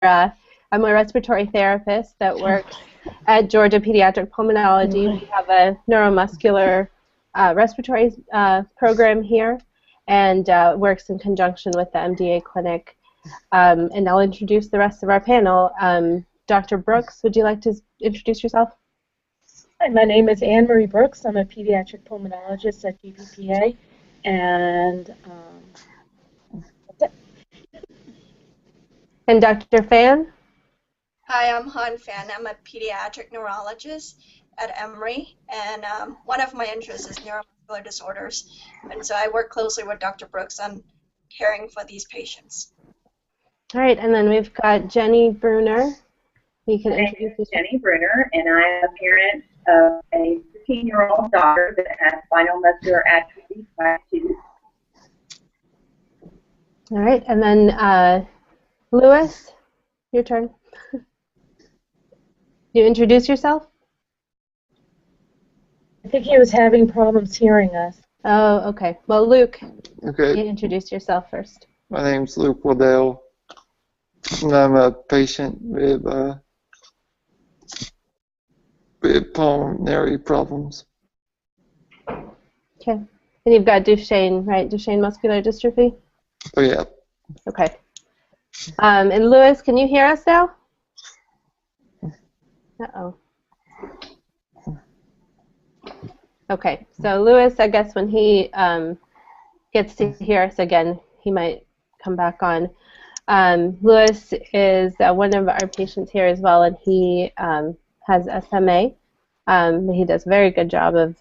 I'm a respiratory therapist that works at Georgia Pediatric Pulmonology. We have a neuromuscular respiratory program here, and works in conjunction with the MDA clinic. And I'll introduce the rest of our panel. Dr. Brooks, would you like to introduce yourself? Hi, my name is Anne Marie Brooks. I'm a pediatric pulmonologist at GPPA, and that's it. And Dr. Fan? Hi, I'm Han Fan. I'm a pediatric neurologist at Emory, and one of my interests is neuromuscular disorders, and so I work closely with Dr. Brooks on caring for these patients. All right, and then we've got Jenny Bruner. You can introduce yourself. Jenny Bruner, and I am a parent of a 15-year-old daughter that has spinal muscular atrophy type 2. All right, and then Lewis, your turn. You introduce yourself? I think he was having problems hearing us. Oh, okay. Well, Luke, Okay. you introduce yourself first. My name's Luke Waddell, and I'm a patient with pulmonary problems. Okay. And you've got Duchenne, right? Duchenne muscular dystrophy? Oh, yeah. Okay. And Lewis, can you hear us now? Uh-oh. Okay. So Lewis, I guess when he gets to hear us again, he might come back on. Lewis is one of our patients here as well, and he has SMA. He does a very good job of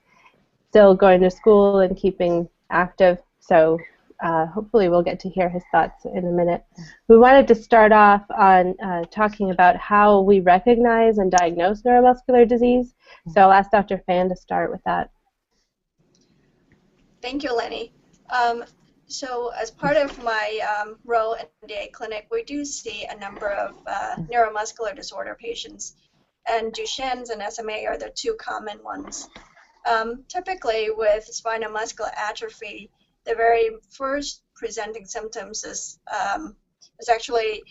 still going to school and keeping active, so hopefully we'll get to hear his thoughts in a minute. We wanted to start off on talking about how we recognize and diagnose neuromuscular disease, so I'll ask Dr. Fan to start with that. Thank you, Lenny. So as part of my role at the MDA clinic, we do see a number of neuromuscular disorder patients, and Duchenne's and SMA are the two common ones. Typically with spinal muscular atrophy, the very first presenting symptoms is actually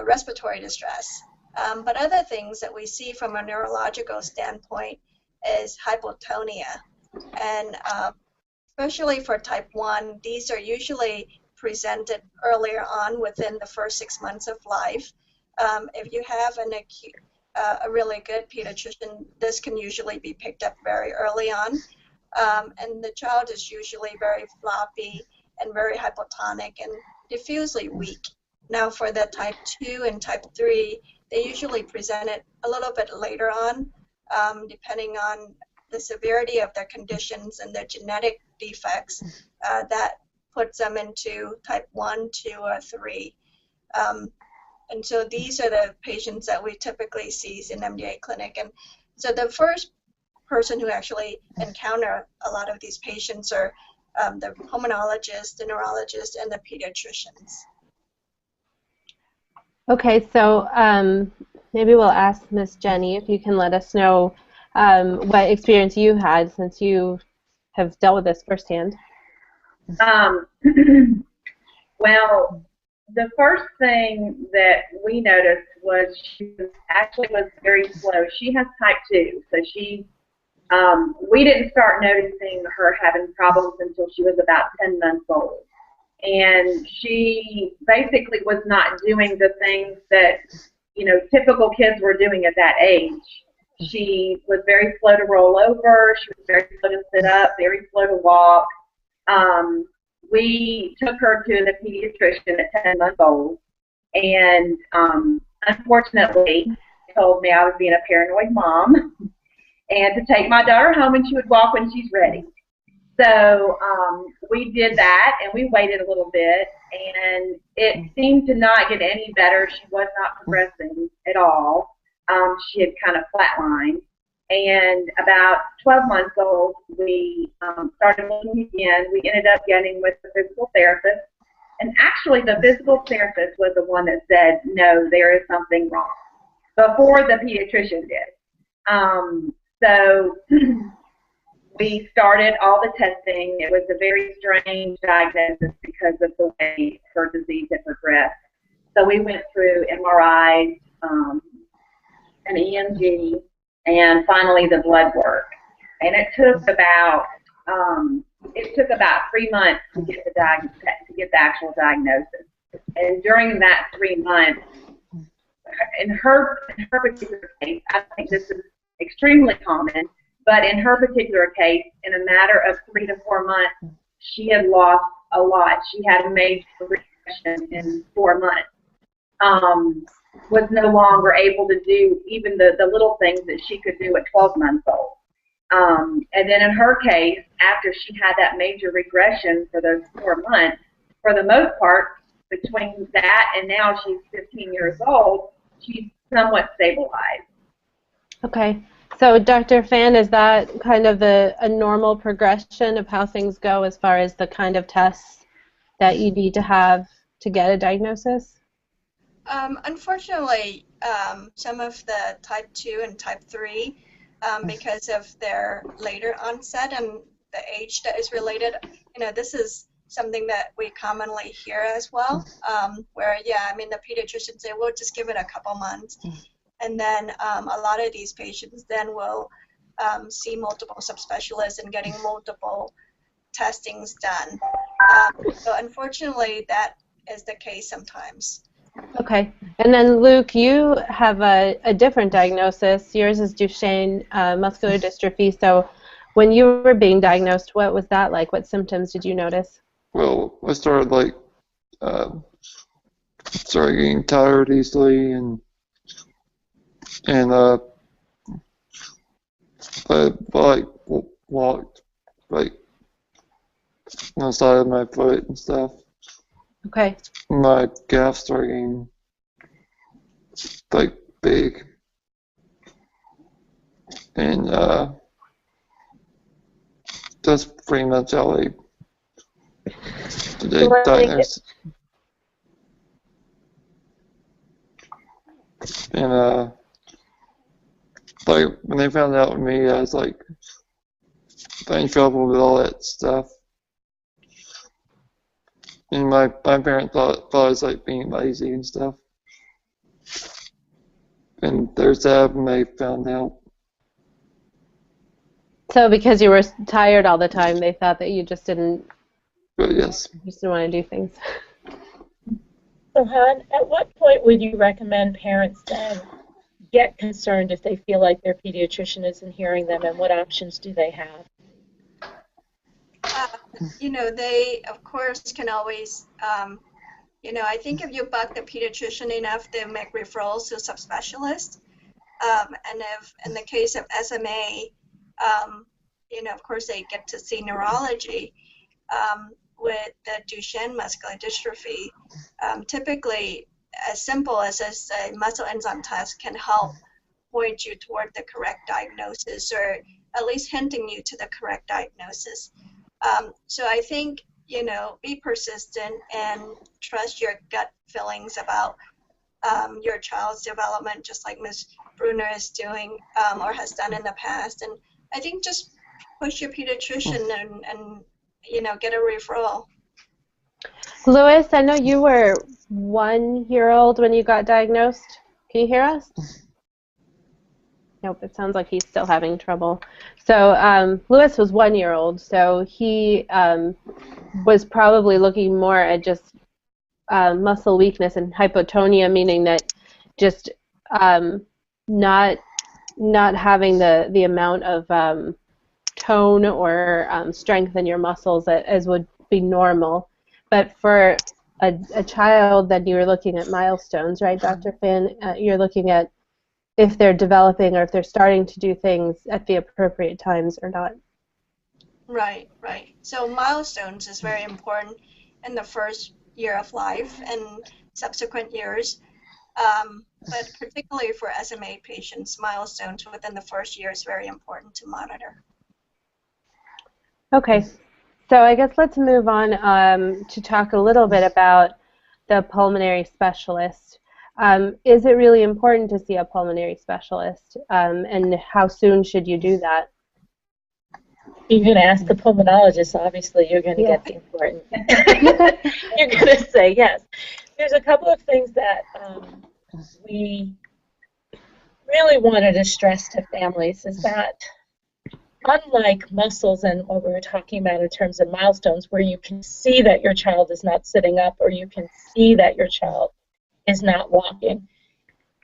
respiratory distress. But other things that we see from a neurological standpoint is hypotonia. And especially for type 1, these are usually presented earlier on within the first 6 months of life. If you have a really good pediatrician, this can usually be picked up very early on. And the child is usually very floppy and very hypotonic and diffusely weak. Now for the type 2 and type 3, they usually present it a little bit later on, depending on the severity of their conditions and their genetic defects. That puts them into type 1, 2, or 3. And so these are the patients that we typically see in MDA clinic. And so the first person who actually encounter a lot of these patients are the pulmonologist, the neurologist, and the pediatricians. Okay, so maybe we'll ask Miss Jenny if you can let us know what experience you had since you have dealt with this firsthand. Well, the first thing that we noticed was she was very slow. She has type 2, so we didn't start noticing her having problems until she was about 10 months old. And she basically was not doing the things that, typical kids were doing at that age. She was very slow to roll over. She was very slow to sit up, very slow to walk. We took her to the pediatrician at 10 months old, and unfortunately, they told me I was being a paranoid mom and to take my daughter home and she would walk when she's ready. So we did that, and we waited a little bit, and it seemed to not get any better. She was not progressing at all. She had kind of flatlined. And about 12 months old, we started looking again. We ended up getting with the physical therapist. And actually, the physical therapist was the one that said, no, there is something wrong, before the pediatrician did. So we started all the testing. It was a very strange diagnosis because of the way her disease had progressed. So we went through MRI, an EMG, and finally the blood work. And it took about 3 months to get the actual diagnosis. And during that 3 months, in her particular case, I think this is extremely common, but in her particular case, in a matter of 3 to 4 months, she had lost a lot. She had a major regression in 4 months. Was no longer able to do even the little things that she could do at 12 months old. And then in her case, after she had that major regression for those 4 months, for the most part, between that and now she's 15 years old, she's somewhat stabilized. Okay. So, Dr. Fan, is that kind of a normal progression of how things go as far as the kind of tests that you need to have to get a diagnosis? Unfortunately, some of the type 2 and type 3, because of their later onset and the age that is related, this is something that we commonly hear as well, where, the pediatricians say, we'll just give it a couple months. And then a lot of these patients then will see multiple subspecialists and getting multiple testings done. So unfortunately, that is the case sometimes. Okay. And then, Luke, you have a different diagnosis. Yours is Duchenne muscular dystrophy. So when you were being diagnosed, what was that like? What symptoms did you notice? Well, I started started getting tired easily, and I walked on the side of my foot and stuff. Okay. My calf started getting big, and that's pretty much how they diagnosed. And when they found out with me, I was in trouble with all that stuff. And my parents thought I was being lazy and stuff. And there's that when they found out. So because you were tired all the time, they thought that you just didn't. But yes. Just didn't want to do things. So, Han, at what point would you recommend parents then get concerned if they feel like their pediatrician isn't hearing them, and what options do they have? They, of course, can always, I think if you bug the pediatrician enough, they make referrals to subspecialists. And if, in the case of SMA, of course, they get to see neurology. With the Duchenne muscular dystrophy, typically, as simple as a muscle enzyme test can help point you toward the correct diagnosis, or at least hinting you to the correct diagnosis. So I think, be persistent and trust your gut feelings about your child's development, just like Ms. Bruner is doing or has done in the past. And I think just push your pediatrician and get a referral. Louis, I know you were 1 year old when you got diagnosed. Can you hear us? Nope, it sounds like he's still having trouble. So Louis was 1 year old, so he was probably looking more at just muscle weakness and hypotonia, meaning that just not having the amount of tone or strength in your muscles as would be normal. But for a child, then you were looking at milestones, right, Dr. Finn? You're looking at if they're developing or if they're starting to do things at the appropriate times or not. Right. So milestones is very important in the first year of life and subsequent years. But particularly for SMA patients, milestones within the first year is very important to monitor. Okay, so I guess let's move on to talk a little bit about the pulmonary specialist. Is it really important to see a pulmonary specialist, and how soon should you do that? You're going to ask the pulmonologist, obviously you're going to get the important. You're going to say yes. There's a couple of things that we really wanted to stress to families is that unlike muscles and what we were talking about in terms of milestones where you can see that your child is not sitting up or you can see that your child is not walking,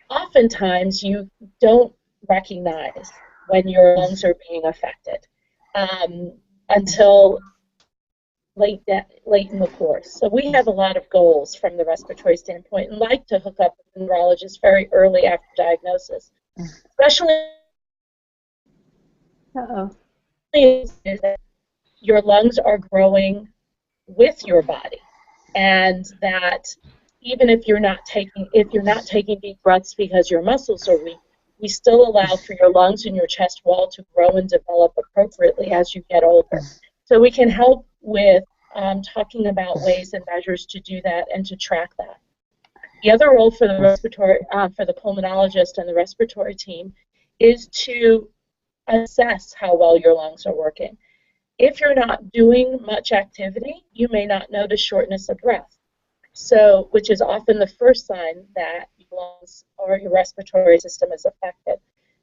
oftentimes you don't recognize when your lungs are being affected until late in the course. So we have a lot of goals from the respiratory standpoint and like to hook up with the neurologist very early after diagnosis, especially is that your lungs are growing with your body, and that even if you're not taking deep breaths because your muscles are weak, we still allow for your lungs and your chest wall to grow and develop appropriately as you get older. So we can help with talking about ways and measures to do that and to track that. The other role for the for the pulmonologist and the respiratory team is to assess how well your lungs are working. If you're not doing much activity, you may not notice shortness of breath, so which is often the first sign that your lungs or your respiratory system is affected.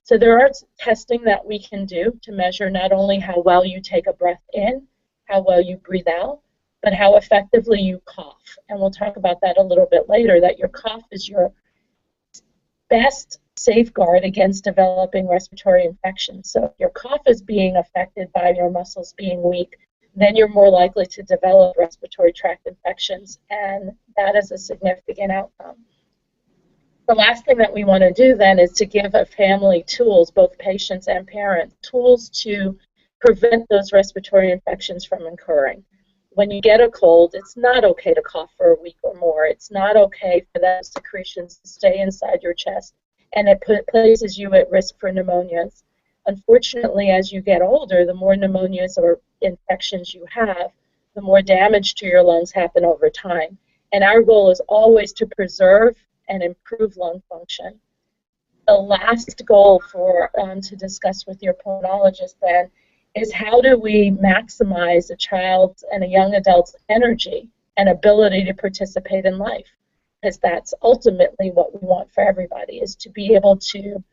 So there are testing that we can do to measure not only how well you take a breath in, how well you breathe out, but how effectively you cough. And we'll talk about that a little bit later, that your cough is your best safeguard against developing respiratory infections. So if your cough is being affected by your muscles being weak, then you're more likely to develop respiratory tract infections, and that is a significant outcome. The last thing that we want to do then is to give a family tools, both patients and parents, tools to prevent those respiratory infections from occurring. When you get a cold, it's not okay to cough for a week or more. It's not okay for those secretions to stay inside your chest, and it places you at risk for pneumonias. Unfortunately, as you get older, the more pneumonias or infections you have, the more damage to your lungs happen over time. And our goal is always to preserve and improve lung function. The last goal for to discuss with your pulmonologist then is how do we maximize a child's and a young adult's energy and ability to participate in life? Because that's ultimately what we want for everybody, is to be able to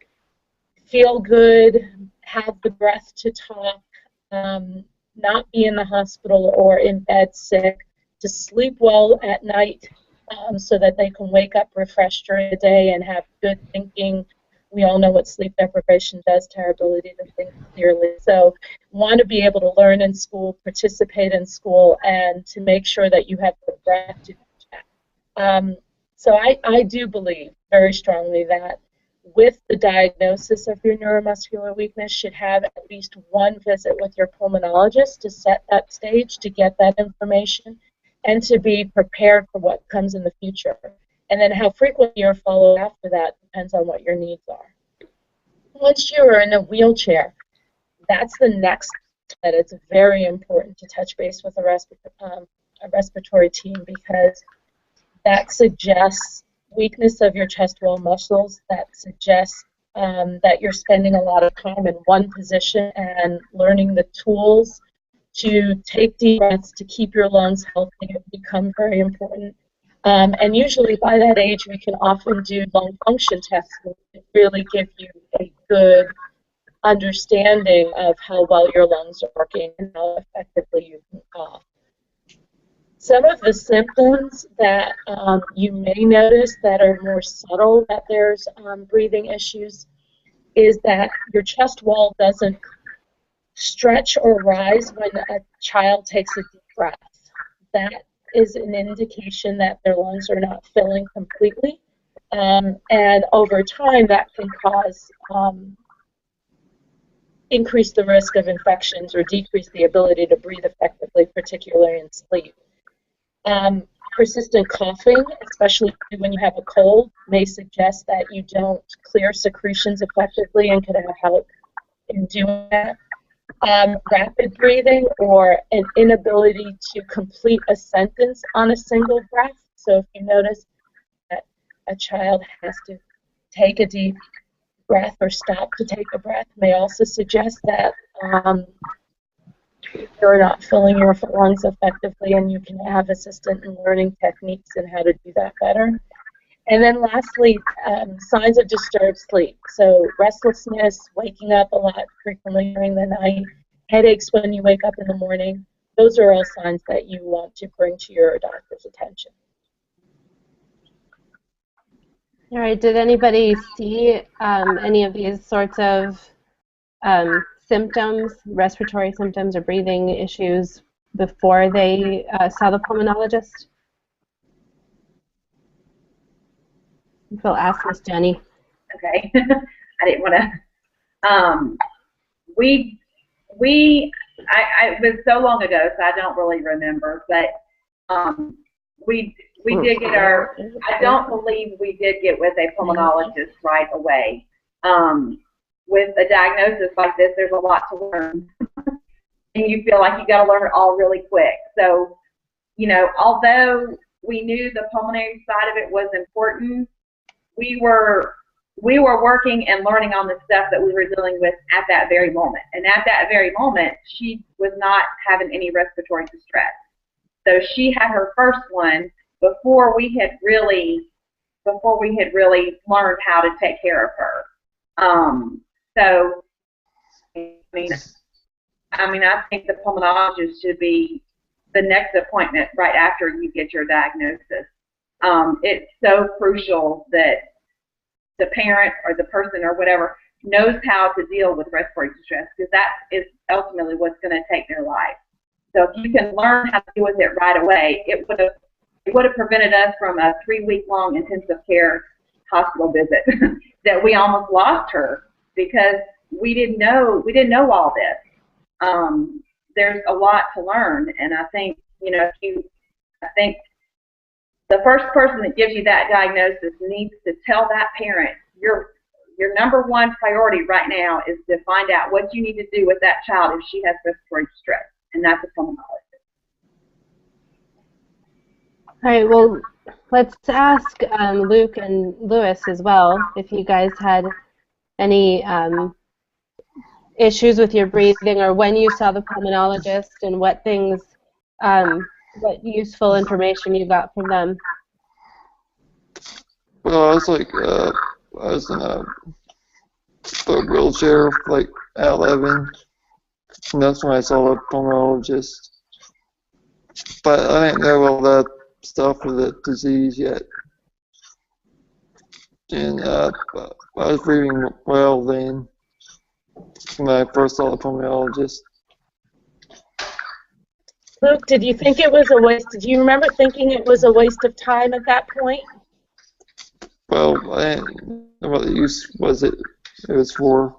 feel good, have the breath to talk, not be in the hospital or in bed sick, to sleep well at night so that they can wake up refreshed during the day and have good thinking. We all know what sleep deprivation does to our ability to think clearly. So want to be able to learn in school, participate in school, and to make sure that you have the breath to do that. So I do believe very strongly that with the diagnosis of your neuromuscular weakness should have at least one visit with your pulmonologist to set that stage, to get that information, and to be prepared for what comes in the future. And then how frequently you're followed after that depends on what your needs are. Once you're in a wheelchair, that's the next that it's very important to touch base with a respiratory team, because that suggests weakness of your chest wall muscles, that suggests that you're spending a lot of time in one position, and learning the tools to take deep breaths to keep your lungs healthy become very important. And usually by that age, we can often do lung function tests that really give you a good understanding of how well your lungs are working and how effectively you can cough. Some of the symptoms that you may notice that are more subtle that there's breathing issues is that your chest wall doesn't stretch or rise when a child takes a deep breath. That is an indication that their lungs are not filling completely. And over time, that can cause increase the risk of infections or decrease the ability to breathe effectively, particularly in sleep. Persistent coughing, especially when you have a cold, may suggest that you don't clear secretions effectively and could have help in doing that. Rapid breathing or an inability to complete a sentence on a single breath. So if you notice that a child has to take a deep breath or stop to take a breath, may also suggest that you're not filling your lungs effectively, and you can have assistant in learning techniques and how to do that better. And then lastly, signs of disturbed sleep. So restlessness, waking up a lot frequently during the night, headaches when you wake up in the morning. Those are all signs that you want to bring to your doctor's attention. All right, did anybody see any of these sorts of symptoms, respiratory symptoms or breathing issues before they saw the pulmonologist? We'll ask Miss Jenny. Okay. I didn't want to. It was so long ago, so I don't really remember. But we did get our. I don't believe we did get with a pulmonologist right away. With a diagnosis like this, there's a lot to learn, and you feel like you got to learn it all really quick. So, you know, although we knew the pulmonary side of it was important, we were working and learning on the stuff that we were dealing with at that very moment. And at that very moment, she was not having any respiratory distress. So she had her first one before we had really learned how to take care of her. So, I mean, I think the pulmonologist should be the next appointment right after you get your diagnosis. It's so crucial that the parent or the person or whatever knows how to deal with respiratory distress, because that is ultimately what's going to take their life. So if you can learn how to deal with it right away, it would have prevented us from a 3-week-long intensive care hospital visit that we almost lost her because we didn't know all this. There's a lot to learn, and I think, you know, I think the first person that gives you that diagnosis needs to tell that parent your number one priority right now is to find out what you need to do with that child if she has respiratory distress, and that's a pulmonologist. All right, well, let's ask Luke and Lewis as well if you guys had any issues with your breathing or when you saw the pulmonologist and what things, what useful information you got from them. Well, I was in a wheelchair like at 11, and that's when I saw the pulmonologist. But I didn't know all that stuff for the disease yet. And I was breathing well then when I first saw the pulmonologist. Luke, did you think it was a waste? Do you remember thinking it was a waste of time at that point? Well, I didn't know what the use it was for.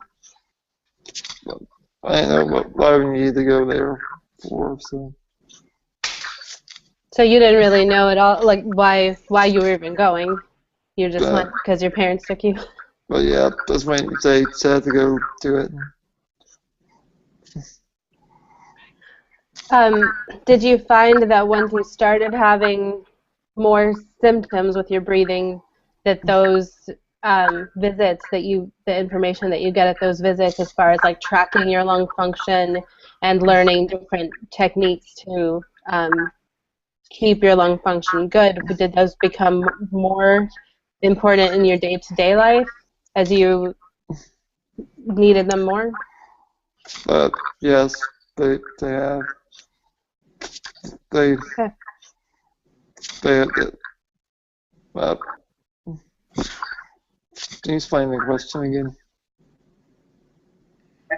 I didn't know why we needed to go there for, so. So you didn't really know at all, like why you were even going. You just went because your parents took you. But yeah, that's when they said to go do it. Did you find that once you started having more symptoms with your breathing, that those visits, the information that you get at those visits, as far as like tracking your lung function and learning different techniques to keep your lung function good, did those become more important in your day-to-day life as you needed them more? Yes, they have. They can you explain the question again? I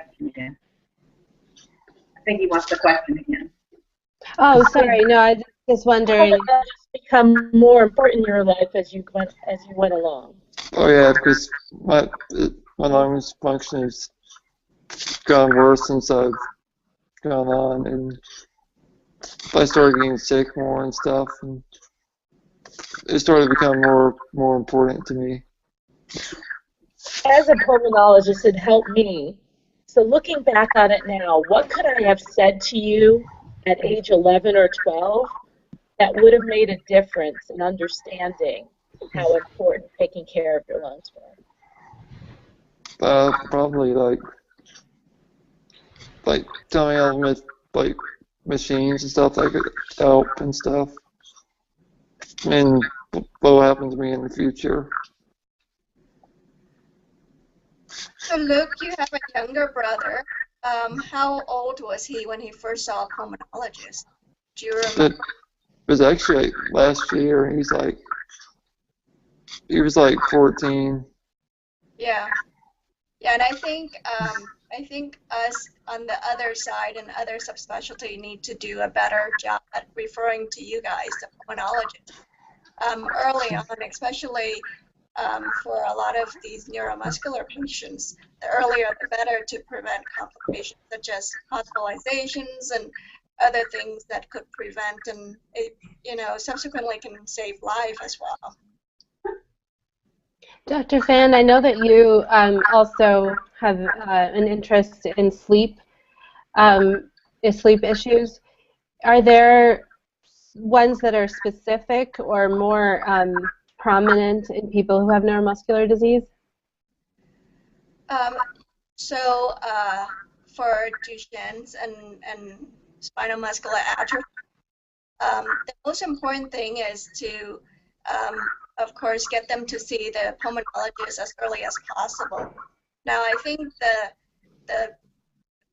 think he wants the question again. Oh, sorry. No, I was wondering. How did that just become more important in your life as you went along? Oh yeah, because my lungs function has gone worse since I've gone on, and I started getting sick more and stuff, and it started to become more important to me. As a pulmonologist, it helped me. So looking back on it now, what could I have said to you at age 11 or 12 that would have made a difference in understanding how important taking care of your lungs were? Probably like telling me like machines and stuff that could help and stuff. And what will happen to me in the future. So Luke, you have a younger brother. How old was he when he first saw a pulmonologist? Do you remember? It was actually like last year. He was like 14. Yeah. Yeah, and I think us on the other side and other subspecialty need to do a better job at referring to you guys, the pulmonologists, early on, especially for a lot of these neuromuscular patients. The earlier the better to prevent complications such as hospitalizations and other things that could prevent and subsequently can save life as well. Dr. Fan, I know that you also have an interest in sleep issues. Are there ones that are specific or more prominent in people who have neuromuscular disease? So for Duchenne's and spinal muscular atrophy, the most important thing is to, of course, get them to see the pulmonologist as early as possible. Now, I think the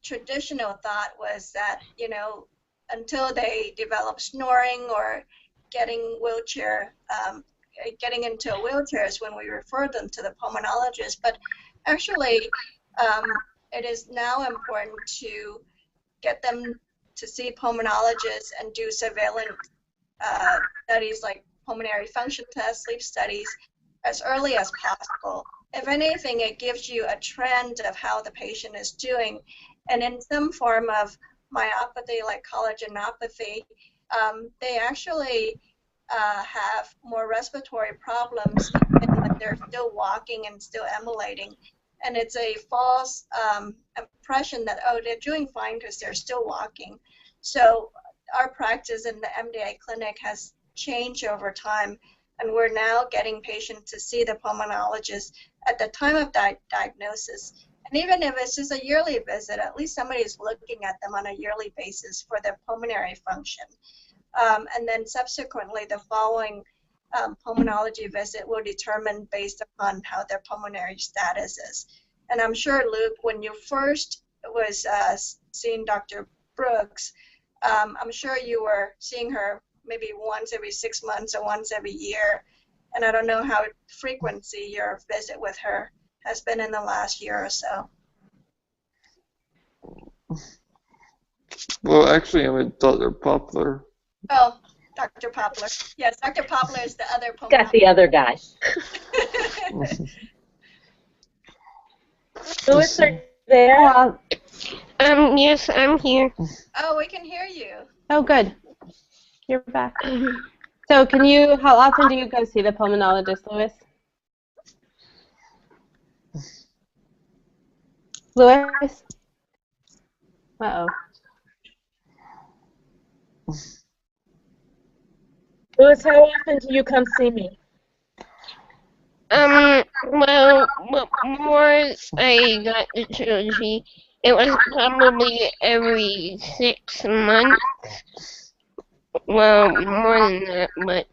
traditional thought was that, until they develop snoring or getting into a wheelchair is when we refer them to the pulmonologist. But actually, it is now important to get them to see pulmonologists and do surveillance studies like pulmonary function tests, sleep studies, as early as possible. If anything, it gives you a trend of how the patient is doing. And in some form of myopathy, like collagenopathy, they actually have more respiratory problems even when they're still walking and still emulating. And it's a false impression that, oh, they're doing fine because they're still walking. So our practice in the MDI clinic has changed over time, and we're now getting patients to see the pulmonologist at the time of diagnosis. And even if it's just a yearly visit, at least somebody's looking at them on a yearly basis for their pulmonary function. And then subsequently, the following pulmonology visit will determine based upon how their pulmonary status is. And I'm sure, Luke, when you first was seeing Dr. Brooks, I'm sure you were seeing her maybe once every 6 months or once every year. And I don't know how frequency your visit with her has been in the last year or so. Well, actually, I'm with Dr. Poplar. Oh, Dr. Poplar. Yes, Dr. Poplar is the other pulmonologist. Got the other guy. Louis, are you there? Yes, I'm here. Oh, we can hear you. Oh, good. You're back. So how often do you go see the pulmonologist, Louis? Louis? Uh-oh. Louis, how often do you come see me? Well, before I got the trilogy, it was probably every 6 months. Well, more than that, but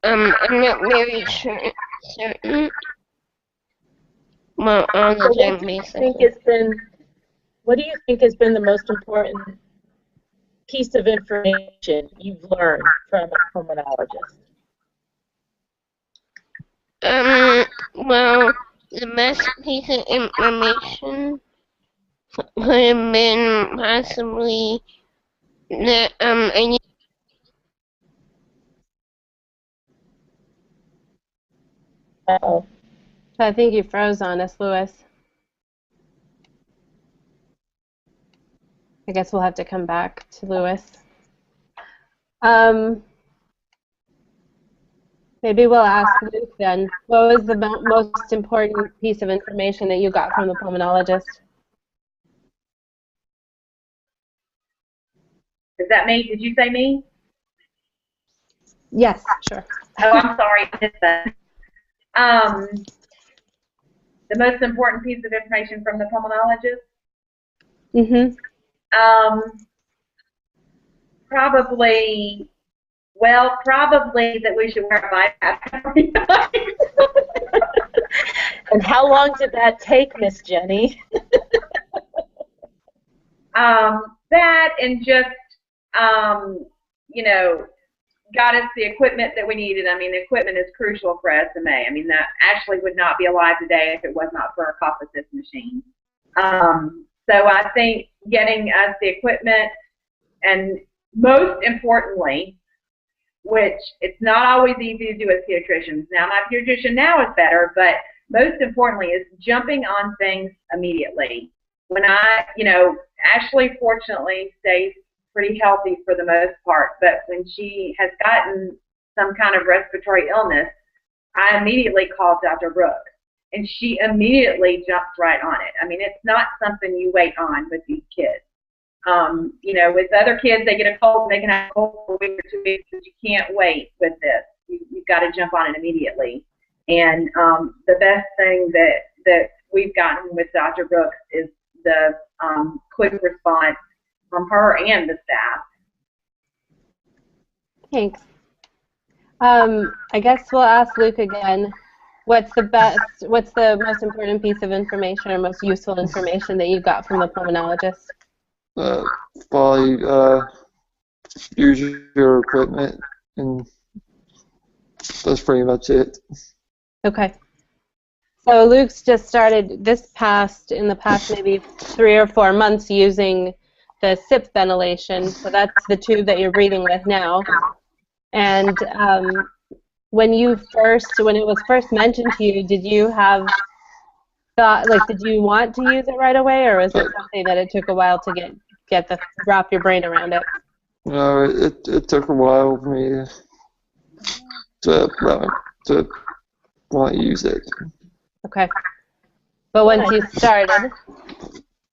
I'm not very certain. Well, on the So time basis. what do you think has been the most important piece of information you've learned from a pulmonologist? Well, the best piece of information would have been possibly that I need. Uh-oh. I think you froze on us, Louis. I guess we'll have to come back to Louis. Maybe we'll ask Luke then. What was the most important piece of information that you got from the pulmonologist? Is that me? Did you say me? Yes, sure. Oh, I'm sorry, I missed that. The most important piece of information from the pulmonologist? Mm-hmm. Probably that we should wear a BiPAP every night. And how long did that take, Miss Jenny? That and just, you know, got us the equipment that we needed. I mean, the equipment is crucial for SMA. I mean, that Ashley would not be alive today if it was not for a cough assist machine. So I think getting us the equipment, and most importantly, which it's not always easy to do with pediatricians. Now, my pediatrician now is better, but most importantly is jumping on things immediately. When Ashley fortunately stays pretty healthy for the most part, but when she has gotten some kind of respiratory illness, I immediately called Dr. Brooks, and she immediately jumps right on it. I mean, it's not something you wait on with these kids. With other kids, they get a cold, and they can have a cold for a week or 2 weeks, but you can't wait with this. You've got to jump on it immediately. And the best thing that we've gotten with Dr. Brooks is the quick response from her and the staff. Thanks. I guess we'll ask Luke again. What's the most important piece of information or most useful information that you got from the pulmonologist? Probably use your equipment, and that's pretty much it. Okay. So Luke's just started in the past maybe 3 or 4 months using the SIP ventilation. So that's the tube that you're breathing with now. And when it was first mentioned to you, did you have thought, did you want to use it right away, or was it something that it took a while to wrap your brain around it? No, it took a while for me to want to use it. Okay. But once you started.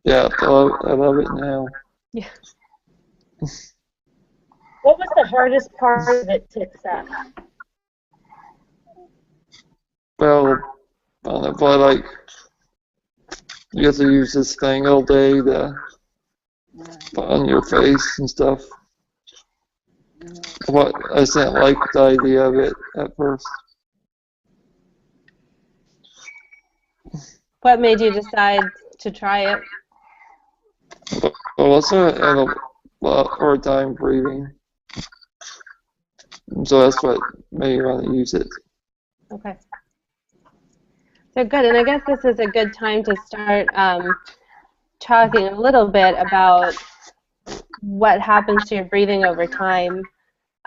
Yeah, I love it now. Yeah. What was the hardest part of it to accept? Well, I don't know, but you have to use this thing all day on your face and stuff. But I just didn't like the idea of it at first. What made you decide to try it? But I also had a lot hard time breathing. And so that's what made me want to use it. Okay. So good, and I guess this is a good time to start talking a little bit about what happens to your breathing over time.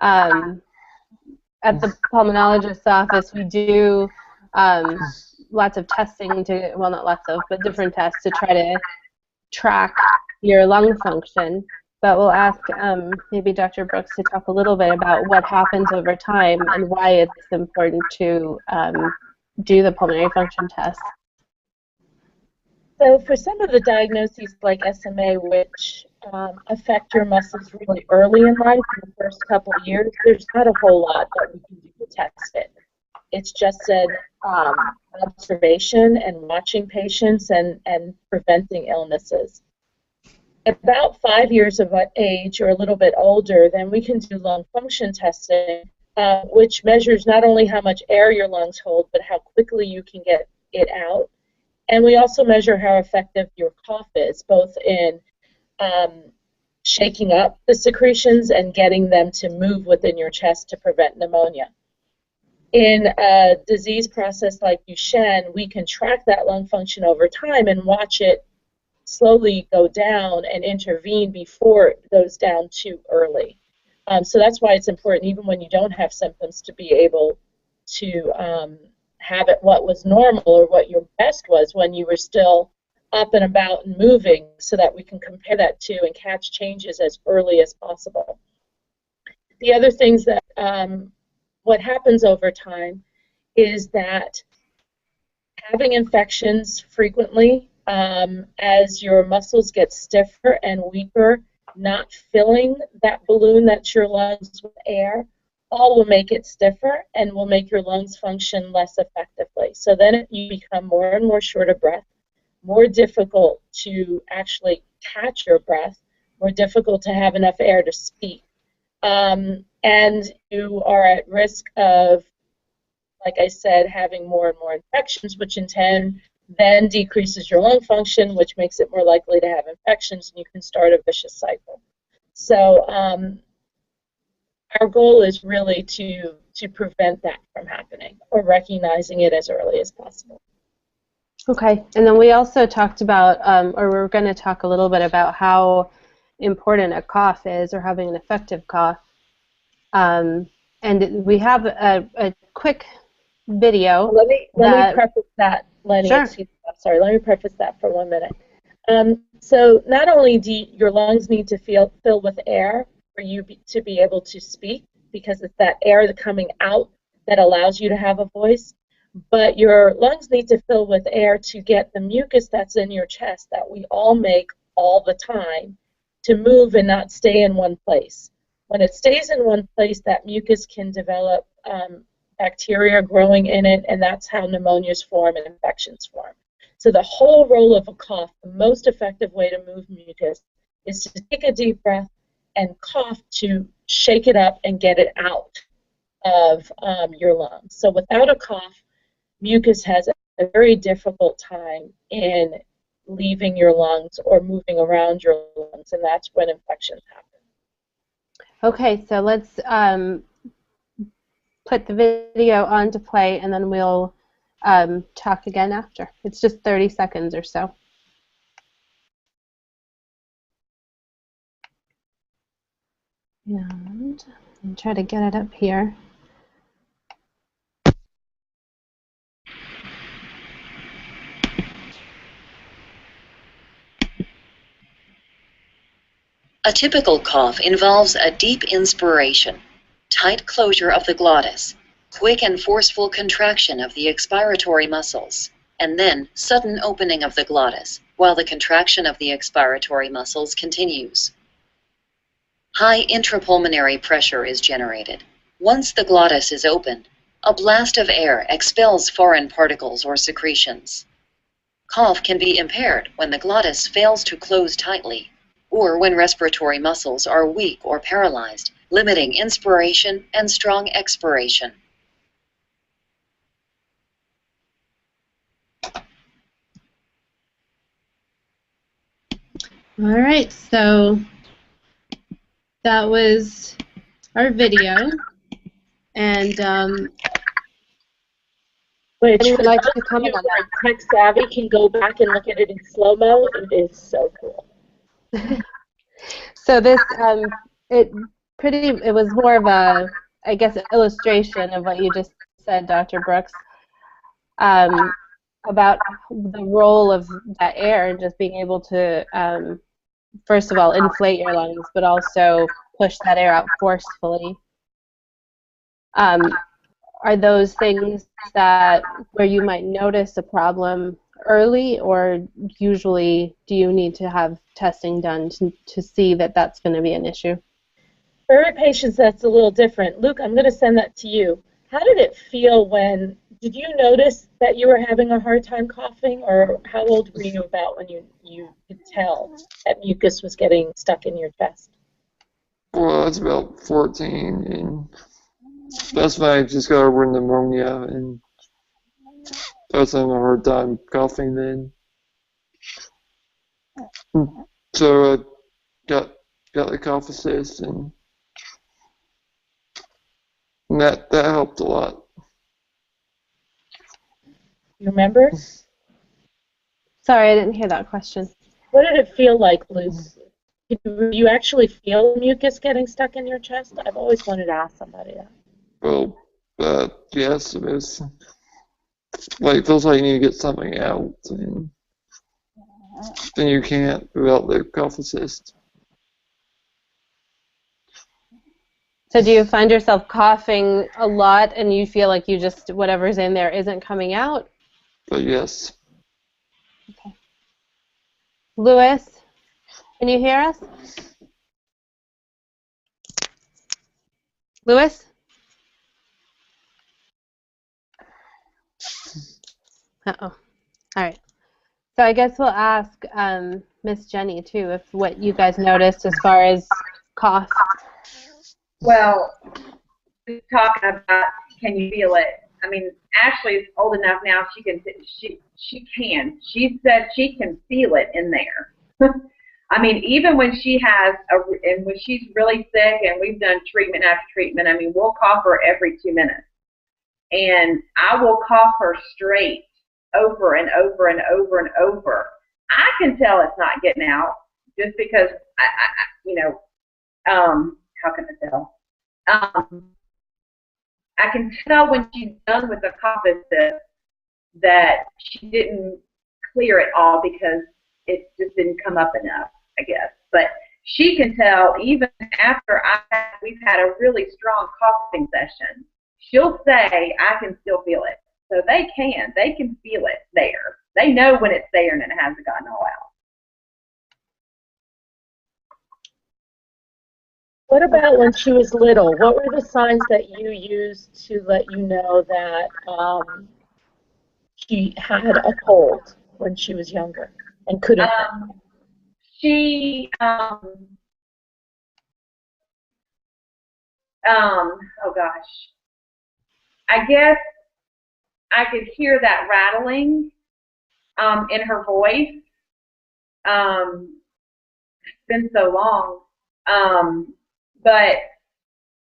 At the pulmonologist's office, we do lots of testing not lots of, but different tests to try to track your lung function. But we'll ask maybe Dr. Brooks to talk a little bit about what happens over time and why it's important to do the pulmonary function test. So for some of the diagnoses like SMA, which affect your muscles really early in life, in the first couple of years, there's not a whole lot that we can do to test it. It's just an observation and watching patients and preventing illnesses. About 5 years of age or a little bit older, then we can do lung function testing, which measures not only how much air your lungs hold, but how quickly you can get it out. And we also measure how effective your cough is, both in shaking up the secretions and getting them to move within your chest to prevent pneumonia. In a disease process like Duchenne, we can track that lung function over time and watch it slowly go down and intervene before it goes down too early. So that's why it's important, even when you don't have symptoms, to be able to have it what was normal or what your best was when you were still up and about and moving, so that we can compare that to and catch changes as early as possible. The other things that what happens over time is that having infections frequently, as your muscles get stiffer and weaker, not filling that balloon that's your lungs with air, all will make it stiffer and will make your lungs function less effectively. So then you become more and more short of breath, more difficult to actually catch your breath, more difficult to have enough air to speak. and you are at risk of, like I said, having more and more infections, which in turn then decreases your lung function, which makes it more likely to have infections, and you can start a vicious cycle. So our goal is really to prevent that from happening, or recognizing it as early as possible. Okay, and then we also talked about, or we're going to talk a little bit about how important a cough is, or having an effective cough. And we have a quick video. Let me preface that, Lenny. Sure. Excuse me, I'm sorry. Let me preface that for 1 minute. So not only do your lungs need to fill with air for you to be able to speak, because it's that air that's coming out that allows you to have a voice, but your lungs need to fill with air to get the mucus that's in your chest that we all make all the time to move and not stay in one place. When it stays in one place, that mucus can develop bacteria growing in it, and that's how pneumonias form and infections form. So the whole role of a cough, the most effective way to move mucus, is to take a deep breath and cough to shake it up and get it out of your lungs. So without a cough, mucus has a very difficult time in leaving your lungs or moving around your lungs, and that's when infections happen. Okay, so let's put the video on to play, and then we'll talk again after. It's just 30 seconds or so. And I'll try to get it up here. A typical cough involves a deep inspiration, tight closure of the glottis, quick and forceful contraction of the expiratory muscles, and then sudden opening of the glottis while the contraction of the expiratory muscles continues. High intrapulmonary pressure is generated. Once the glottis is opened, a blast of air expels foreign particles or secretions. Cough can be impaired when the glottis fails to close tightly, or when respiratory muscles are weak or paralyzed, limiting inspiration and strong expiration. All right, so that was our video, and Which, anyone for would like those to of comment you on who are tech savvy, can go back and look at it in slow-mo. It is so cool. that? So this, it was more of a, I guess, illustration of what you just said, Dr. Brooks, about the role of that air and just being able to, first of all, inflate your lungs, but also push that air out forcefully. Are those things that where you might notice a problem early, or usually do you need to have testing done to see that that's going to be an issue? For every patient, that's a little different. Luke, I'm going to send that to you. How did it feel did you notice that you were having a hard time coughing, or how old were you about when you could tell that mucus was getting stuck in your chest? Well, I was about 14, and that's when I just got over pneumonia, and I was having a hard time coughing then. So I got the cough assist, and that helped a lot. You remember? Sorry, I didn't hear that question. What did it feel like, Luke? Did you actually feel mucus getting stuck in your chest? I've always wanted to ask somebody that. Well, yes, it was like it feels like you need to get something out, and then you can't without the cough assist. So do you find yourself coughing a lot and you feel like you just, whatever's in there isn't coming out? But yes. Okay. Louis, can you hear us? Louis? Uh-oh. All right. So I guess we'll ask Miss Jenny, too, if what you guys noticed as far as cough. Well, just talking about can you feel it? I mean, Ashley is old enough now. She can. She said she can feel it in there. I mean, even when and when she's really sick, and we've done treatment after treatment. I mean, we'll cough her every 2 minutes, and I will cough her straight over and over and over and over. I can tell it's not getting out just because you know, how can I tell? Um, I can tell when she's done with the cough assist that she didn't clear it all because it just didn't come up enough, I guess. But she can tell even after we've had a really strong coughing session. She'll say, I can still feel it. So they can feel it there. They know when it's there and it hasn't gotten all out. What about when she was little? What were the signs that you used to let you know that she had a cold when she was younger and couldn't? She, oh gosh, I guess I could hear that rattling in her voice. It's been so long, but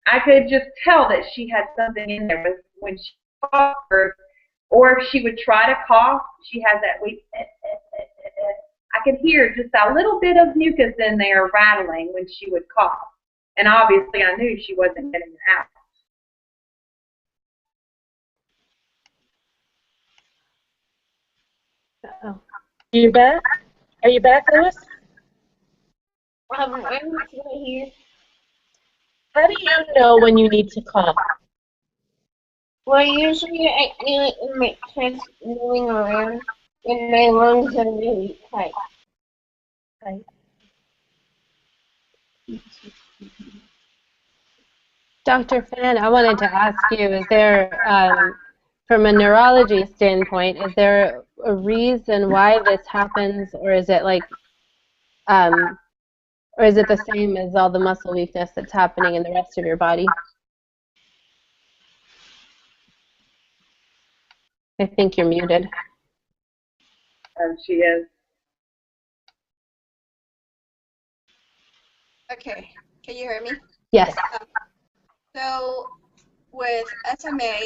I could just tell that she had something in there when she coughed, or if she would try to cough, she has that weak. I could hear just a little bit of mucus in there rattling when she would cough, and obviously I knew she wasn't getting it out. Oh. Are you back? Are you back, Louis? I'm still here. How do you know when you need to cough? Well, usually I feel it in my chest moving around, and my lungs are really tight. Right. Dr. Fan, I wanted to ask you, is there, from a neurology standpoint, is there a reason why this happens, or is it like, or is it the same as all the muscle weakness that's happening in the rest of your body? I think you're muted. She is. Okay, can you hear me? Yes. So with SMA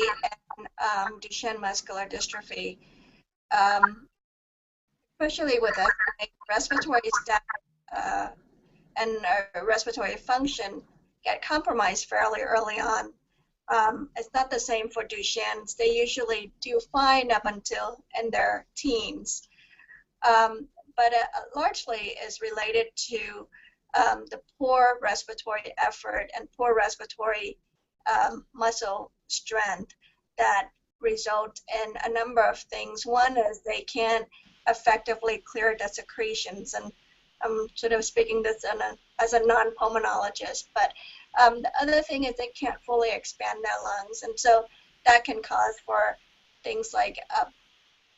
and Duchenne muscular dystrophy, especially with SMA, respiratory status and respiratory function get compromised fairly early on. It's not the same for Duchenne's. They usually do fine up until in their teens. But largely is related to the poor respiratory effort and poor respiratory muscle strength that result in a number of things. One is they can't effectively clear the secretions, and I'm sort of speaking this as a non-pulmonologist, but the other thing is they can't fully expand their lungs, and so that can cause for things like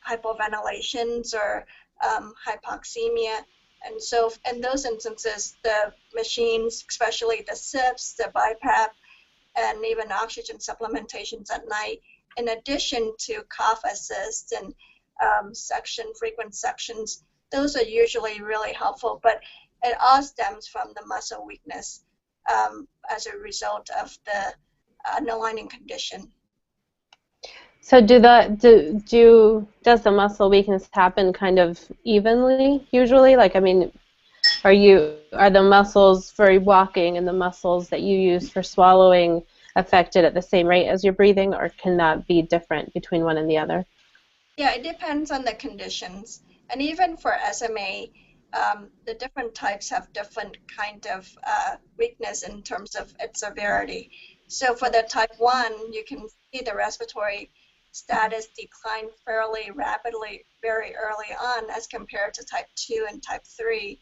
hypoventilations or hypoxemia. And so in those instances, the machines, especially the SIPs, the BiPAP, and even oxygen supplementations at night, in addition to cough assist and frequent suctions, those are usually really helpful, but it all stems from the muscle weakness as a result of the underlying condition. So does the muscle weakness happen kind of evenly usually? Like, I mean, are the muscles for walking and the muscles that you use for swallowing affected at the same rate as your breathing, or can that be different between one and the other? Yeah, it depends on the conditions. And even for SMA, the different types have different kind of weakness in terms of its severity. So for the type 1, you can see the respiratory status decline fairly rapidly very early on as compared to type 2 and type 3.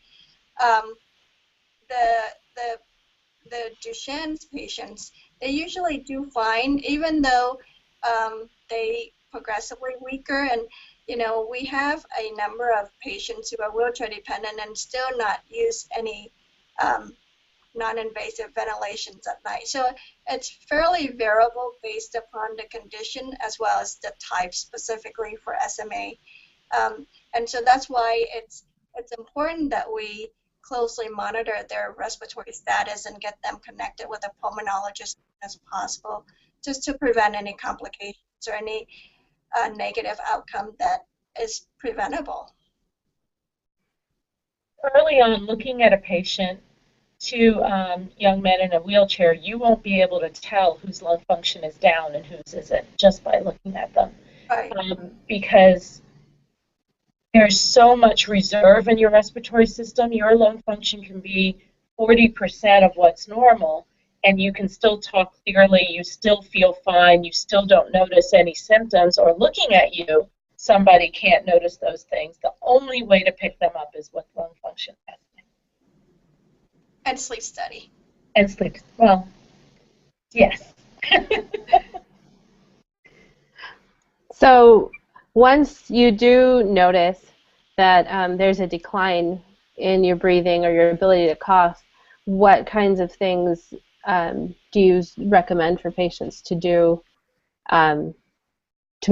The Duchenne's patients, they usually do fine, even though they progressively weaker. And we have a number of patients who are wheelchair dependent and still not use any non-invasive ventilations at night. So it's fairly variable based upon the condition as well as the type specifically for SMA. And so that's why it's important that we closely monitor their respiratory status and get them connected with a pulmonologist as possible, just to prevent any complications or any negative outcome that is preventable. Early on, looking at a patient, two young men in a wheelchair, you won't be able to tell whose lung function is down and whose isn't just by looking at them. Right. Because there's so much reserve in your respiratory system. Your lung function can be 40% of what's normal, and you can still talk clearly, you still feel fine, you still don't notice any symptoms, or looking at you, somebody can't notice those things. The only way to pick them up is with lung function testing. And sleep study. And sleep, well, yes. So once you do notice that there's a decline in your breathing or your ability to cough, what kinds of things do you recommend for patients to do to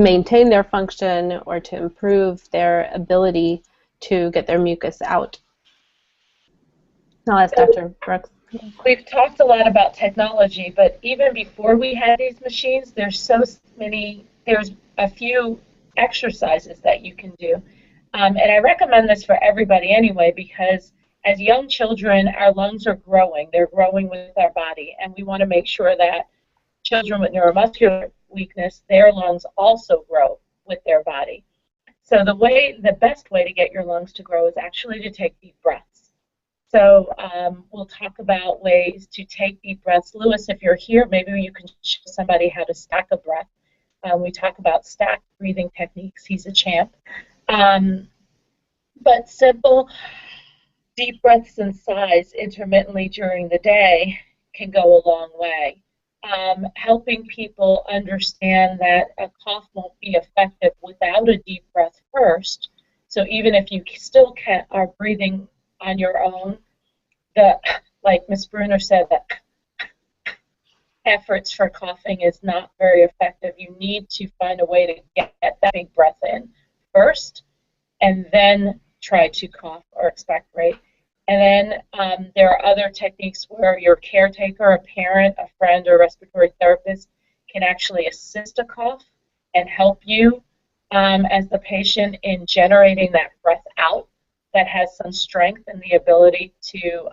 maintain their function or to improve their ability to get their mucus out? I'll ask Dr. Brooks. We've talked a lot about technology, but even before we had these machines, there's a few exercises that you can do. And I recommend this for everybody anyway, because as young children, our lungs are growing. They're growing with our body, and we want to make sure that children with neuromuscular weakness, their lungs also grow with their body. So the best way to get your lungs to grow is actually to take deep breaths. So we'll talk about ways to take deep breaths. Lewis, if you're here, maybe you can show somebody how to stack a breath. We talk about stacked breathing techniques. He's a champ. But simple deep breaths and sighs intermittently during the day can go a long way. Helping people understand that a cough won't be effective without a deep breath first. So even if you still are breathing on your own, like Ms. Bruner said, that efforts for coughing is not very effective. You need to find a way to get that big breath in first, and then try to cough or expectorate. And then there are other techniques where your caretaker, a parent, a friend, or respiratory therapist can actually assist a cough and help you as the patient in generating that breath out that has some strength and the ability to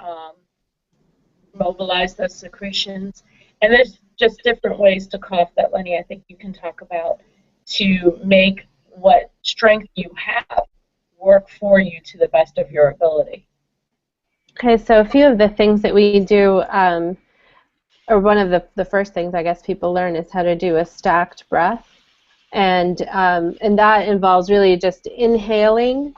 mobilize those secretions. And there's just different ways to cough that, Lenny, I think you can talk about to make what strength you have work for you to the best of your ability. Okay, so a few of the things that we do, or one of the first things I guess people learn is how to do a stacked breath. And that involves really just inhaling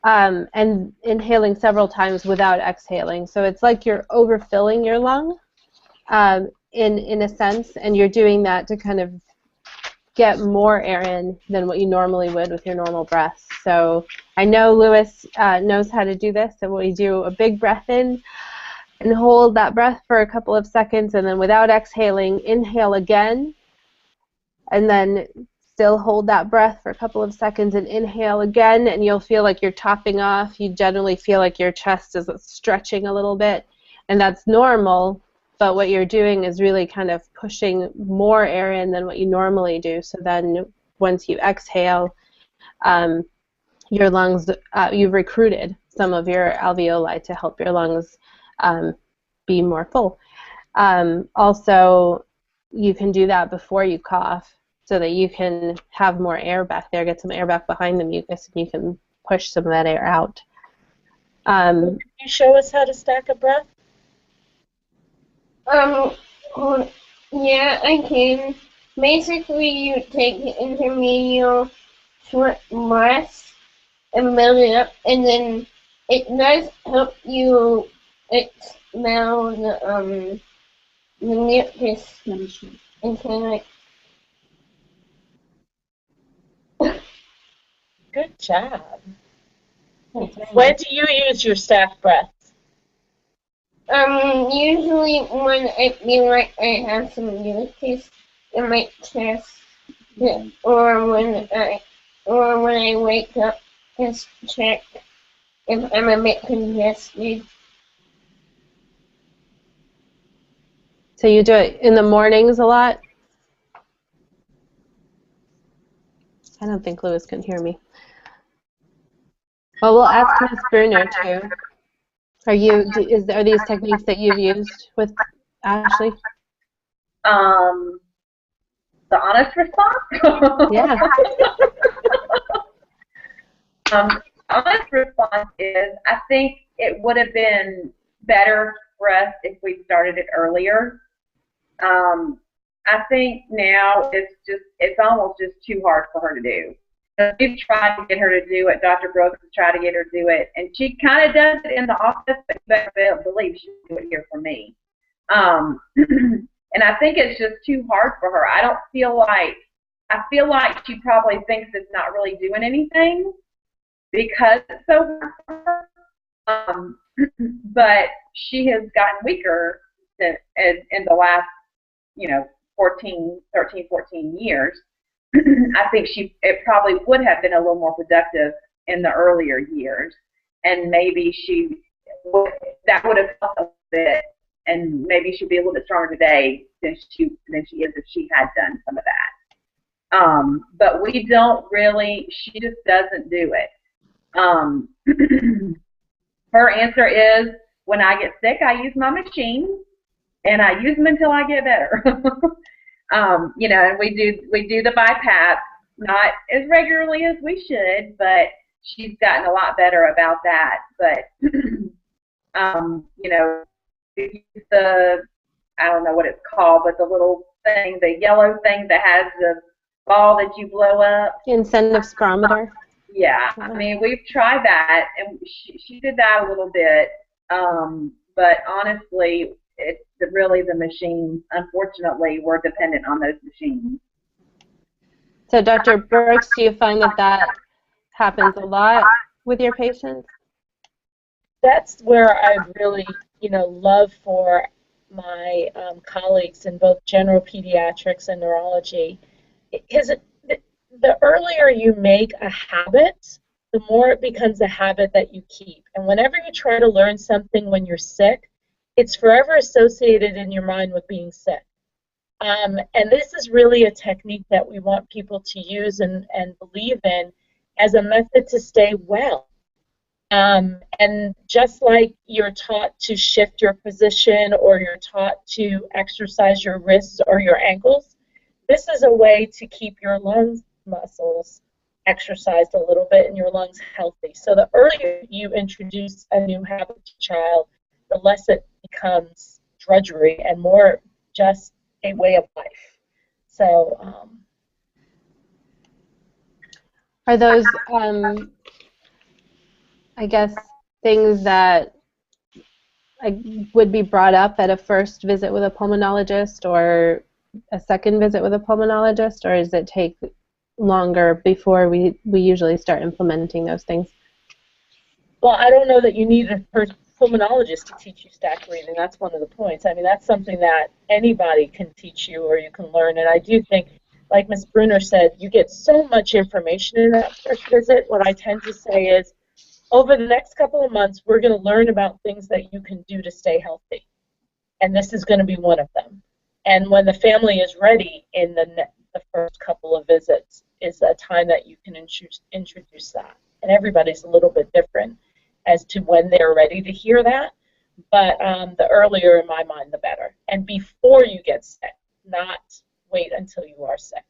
and inhaling several times without exhaling. So it's like you're overfilling your lung in a sense, and you're doing that to kind of get more air in than what you normally would with your normal breath. So I know Lewis knows how to do this, so we do a big breath in and hold that breath for a couple of seconds, and then without exhaling, inhale again, and then still hold that breath for a couple of seconds and inhale again, and you'll feel like you're topping off. You generally feel like your chest is stretching a little bit, and that's normal, but what you're doing is really kind of pushing more air in than what you normally do. So then once you exhale, your lungs, you've recruited some of your alveoli to help your lungs be more full. Also, you can do that before you cough so that you can have more air back there, get some air back behind the mucus, and you can push some of that air out. Can you show us how to stack a breath? Yeah, I can. Basically, you take the intermediate short breaths and build it up, and then it does help you expel the mucus and kind of Good job. When do you use your stacked breaths? Usually when I feel like I have some mucus in my chest, or when I wake up, just check if I'm a bit congested. So you do it in the mornings a lot? I don't think Lewis can hear me. Well, we'll ask Ms. Bruner too. Are these techniques that you've used with Ashley? The honest response? Yeah. Honest response is, I think it would have been better for us if we started it earlier. I think now it's almost just too hard for her to do. We've tried to get her to do it. Dr. Brooks has tried to get her to do it, and she kind of does it in the office, but you better believe she'll do it here for me. And I think it's just too hard for her. I feel like she probably thinks it's not really doing anything because it's so hard for her. But she has gotten weaker in the last, 13, 14 years. I think it probably would have been a little more productive in the earlier years, and maybe that would have helped a bit, and maybe she'd be a little bit stronger today than she is if she had done some of that. But we don't really. She just doesn't do it. Her answer is, when I get sick, I use my machines, and I use them until I get better. And we do the BiPAP, not as regularly as we should, but she's gotten a lot better about that. But I don't know what it's called, but the little thing, the yellow thing that has the ball that you blow up. Incentive spirometer. Yeah, I mean, we've tried that, and she did that a little bit, but honestly, it's really the machines. Unfortunately, we're dependent on those machines. So, Dr. Brooks, do you find that happens a lot with your patients? That's where I really, love for my colleagues in both general pediatrics and neurology, is the earlier you make a habit, the more it becomes a habit that you keep. And whenever you try to learn something when you're sick, it's forever associated in your mind with being sick. And this is really a technique that we want people to use and believe in as a method to stay well. And just like you're taught to shift your position or you're taught to exercise your wrists or your ankles, this is a way to keep your lung muscles exercised a little bit and your lungs healthy. So the earlier you introduce a new habit to a child, the less it becomes drudgery and more just a way of life. So are those, I guess, things that would be brought up at a first visit with a pulmonologist or a second visit with a pulmonologist, or does it take longer before we usually start implementing those things? Well, I don't know that you need a pulmonologist to teach you stack breathing. That's one of the points. I mean, that's something that anybody can teach you or you can learn. And I do think, like Ms. Bruner said, you get so much information in that first visit. What I tend to say is, over the next couple of months, we're going to learn about things that you can do to stay healthy. And this is going to be one of them. And when the family is ready in the first couple of visits is a time that you can introduce that. And everybody's a little bit different as to when they're ready to hear that. But the earlier, in my mind, the better. And before you get sick, not wait until you are sick.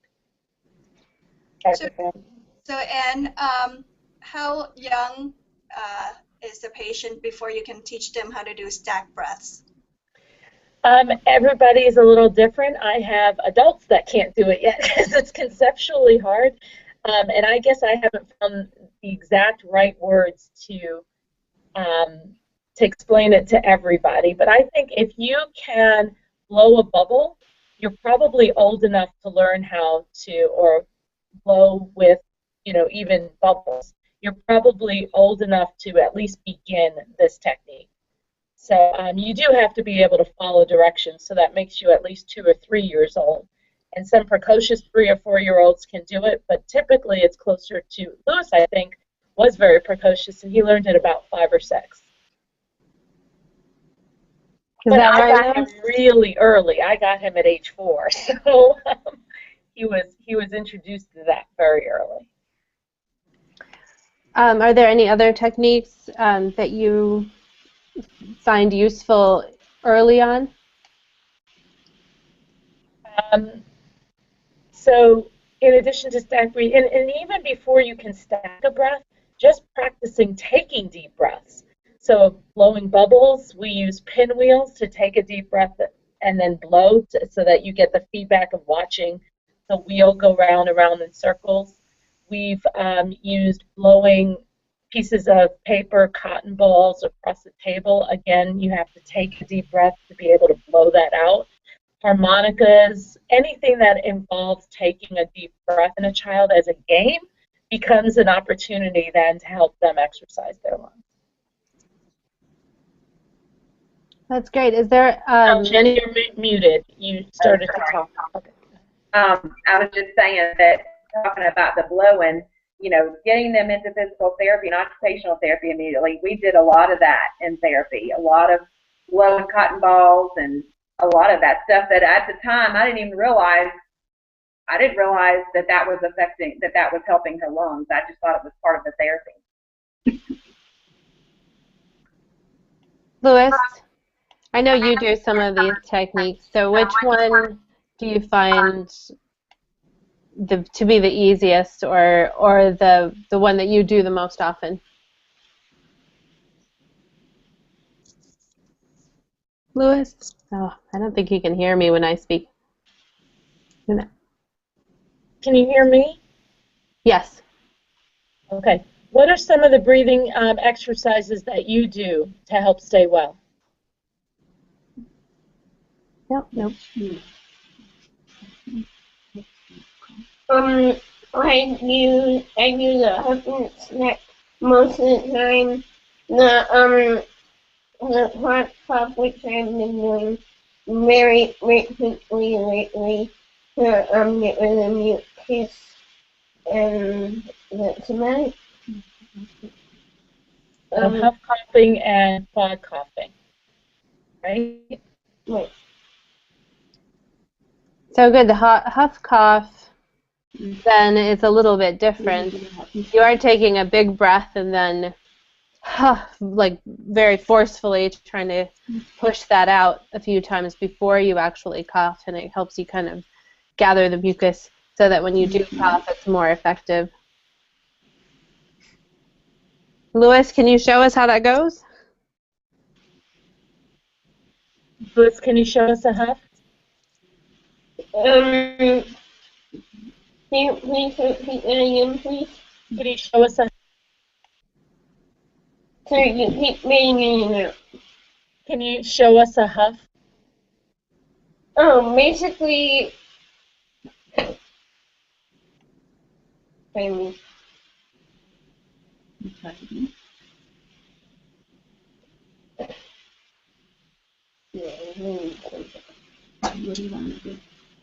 So Anne, how young is the patient before you can teach them how to do stack breaths? Everybody is a little different. I have adults that can't do it yet because it's conceptually hard. And I guess I haven't found the exact right words to explain it to everybody. But I think if you can blow a bubble, you're probably old enough to learn how to, or blow with, even bubbles. You're probably old enough to at least begin this technique. So you do have to be able to follow directions. So that makes you at least 2 or 3 years old. And some precocious 3 or 4-year-olds can do it, but typically it's closer to Lewis, I think, was very precocious, and he learned at about 5 or 6. But I got him really early. I got him at age 4, so he was introduced to that very early. Are there any other techniques that you find useful early on? So in addition to stack breathing, and even before you can stack a breath, just practicing taking deep breaths. So blowing bubbles, we use pinwheels to take a deep breath and then blow so that you get the feedback of watching the wheel go round and round in circles. We've used blowing pieces of paper, cotton balls across the table. Again, you have to take a deep breath to be able to blow that out. Harmonicas, anything that involves taking a deep breath in a child as a game becomes an opportunity then to help them exercise their lungs. That's great. Is there... Jenny, you're muted. You started to talk. Okay. I was just saying that, talking about the blowing, you know, getting them into physical therapy and occupational therapy immediately. We did a lot of that in therapy, a lot of blowing cotton balls and a lot of that stuff that at the time I didn't realize that that was affecting, that was helping her lungs. I just thought it was part of the therapy. Lewis, I know you do some of these techniques, so which one do you find to be the easiest, or the one that you do the most often? Lewis? Oh, I don't think he can hear me when I speak. Can you hear me? Yes. Okay. What are some of the breathing exercises that you do to help stay well? Nope. I use a huffing snack most of the time. The hot cup, which I've been doing very frequently lately to get rid of mucus, and that's about it. Huff coughing and quad coughing, right? Right. So good. The huff cough then is a little bit different. You are taking a big breath and then like very forcefully trying to push that out a few times before you actually cough, and it helps you kind of gather the mucus so that when you do cough, it's more effective. Lewis, can you show us how that goes? Lewis, can you show us a huff? Can you please repeat that again, please? Can you show us a? Sorry, you keep reading it out. Can you show us a huff? Basically, What do you want to do?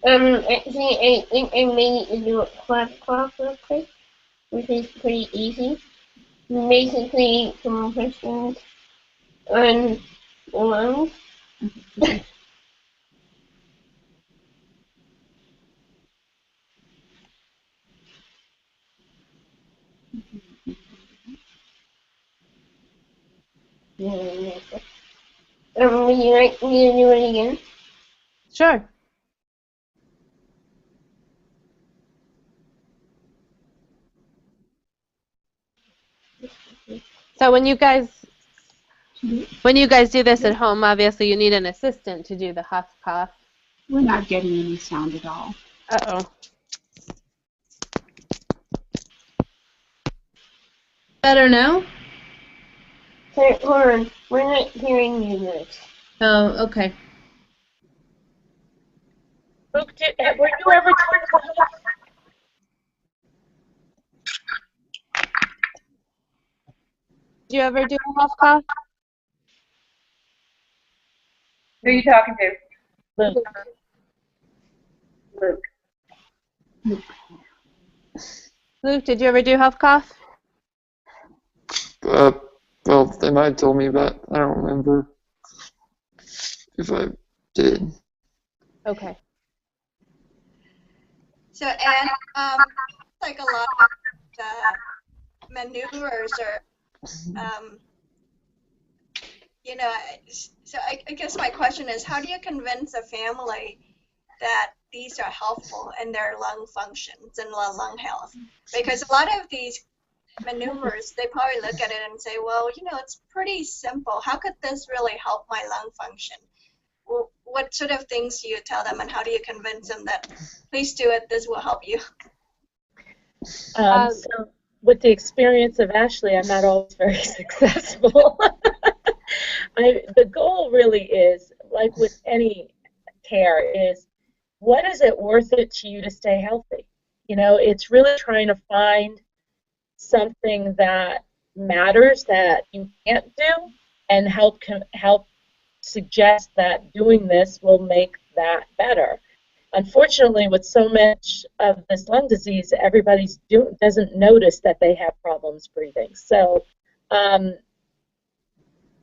actually, I think I may need to do a quad cough real quick, which is pretty easy. Basically, compressions on the lungs. Would you like me to do it again? Sure. So when you guys do this at home, obviously you need an assistant to do the huff cough. We're not getting any sound at all. Uh-oh. Better now? Sorry, hold on. We're not hearing you guys. Oh, okay. Luke, were you ever told to huff? Did you ever do a huff cough? Who are you talking to? Luke. Luke. Luke, did you ever do health cough? Well, they might have told me, but I don't remember if I did. Okay. So, and like a lot of the maneuvers are, you know, so I guess my question is, how do you convince a family that these are helpful in their lung functions and lung health? Because a lot of these maneuvers, they probably look at it and say, well, you know, it's pretty simple. How could this really help my lung function? Well, what sort of things do you tell them, and how do you convince them that please do it, this will help you? So with the experience of Ashley, I'm not always very successful. The goal really is, like with any care, is what is it worth it to you to stay healthy? You know, it's really trying to find something that matters that you can't do and help suggest that doing this will make that better. Unfortunately, with so much of this lung disease, everybody doesn't notice that they have problems breathing. So